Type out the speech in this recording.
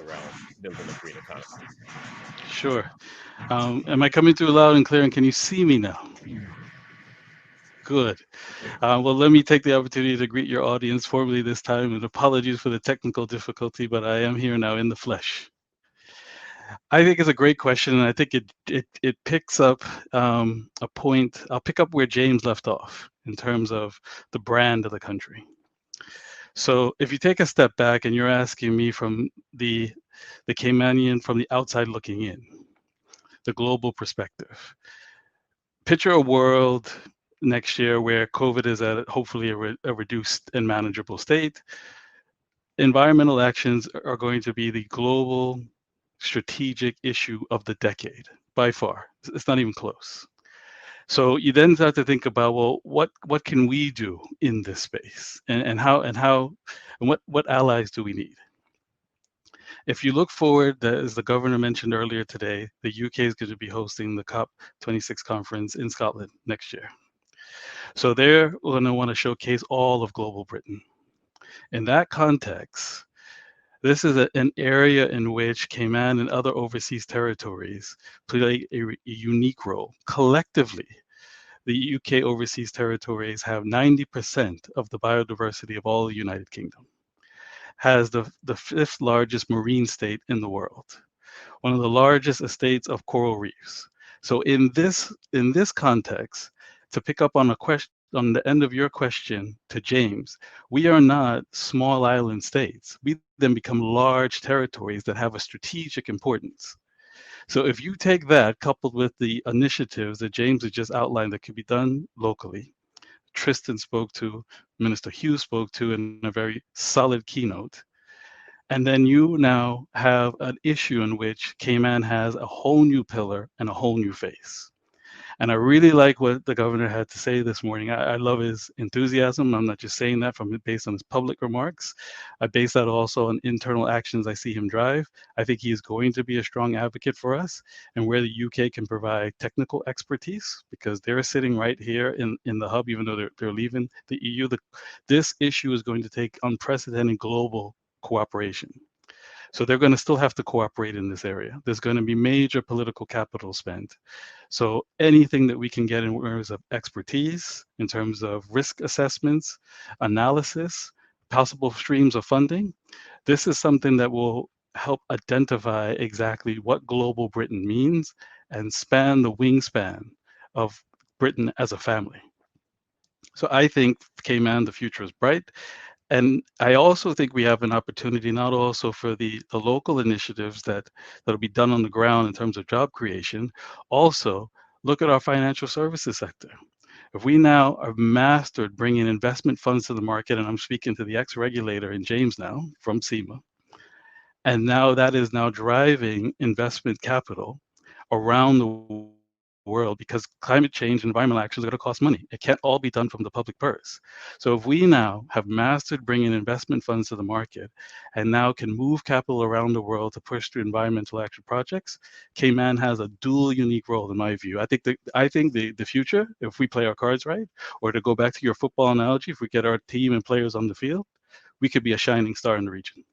around building a green economy. Sure. Am I coming through loud and clear? And can you see me now? Good. Well, let me take the opportunity to greet your audience formally this time, and apologies for the technical difficulty, but I am here now in the flesh. I think it's a great question, and I think it picks up a point. I'll pick up where James left off in terms of the brand of the country. So, if you take a step back and you're asking me from the Caymanian from the outside looking in, the global perspective, picture a world next year where COVID is at hopefully a reduced and manageable state. Environmental actions are going to be the global strategic issue of the decade by far. It's not even close. So you then start to think about, well, what can we do in this space, and what allies do we need? If you look forward, as the governor mentioned earlier today, the UK is going to be hosting the COP26 conference in Scotland next year. So they're going to want to showcase all of global Britain. In that context, this is an area in which Cayman and other overseas territories play a unique role. Collectively, the UK overseas territories have 90% of the biodiversity of all the United Kingdom, has the fifth largest marine state in the world, one of the largest estates of coral reefs. So in this context, to pick up on a question on the end of your question to James, we are not small island states. We then become large territories that have a strategic importance. So if you take that coupled with the initiatives that James has just outlined that could be done locally, Tristan spoke to, Minister Hughes spoke to in a very solid keynote, and then you now have an issue in which Cayman has a whole new pillar and a whole new face. And I really like what the governor had to say this morning. I love his enthusiasm. I'm not just saying that from based on his public remarks. I base that also on internal actions I see him drive. I think he is going to be a strong advocate for us, and where the UK can provide technical expertise because they're sitting right here in the hub, even though they're leaving the EU. This issue is going to take unprecedented global cooperation. So they're going to still have to cooperate in this area. There's going to be major political capital spent. So anything that we can get in terms of expertise, in terms of risk assessments, analysis, possible streams of funding, this is something that will help identify exactly what global Britain means and span the wingspan of Britain as a family. So I think Cayman, the future is bright. And I also think we have an opportunity not also for the local initiatives that'll be done on the ground in terms of job creation. Also, look at our financial services sector. If we now have mastered bringing investment funds to the market, and I'm speaking to the ex-regulator in James now from SEMA, and now that is now driving investment capital around the world because climate change and environmental actions are going to cost money. It can't all be done from the public purse. So if we now have mastered bringing investment funds to the market and now can move capital around the world to push through environmental action projects, Cayman has a dual unique role in my view. I think the future, if we play our cards right, or to go back to your football analogy, if we get our team and players on the field, we could be a shining star in the region.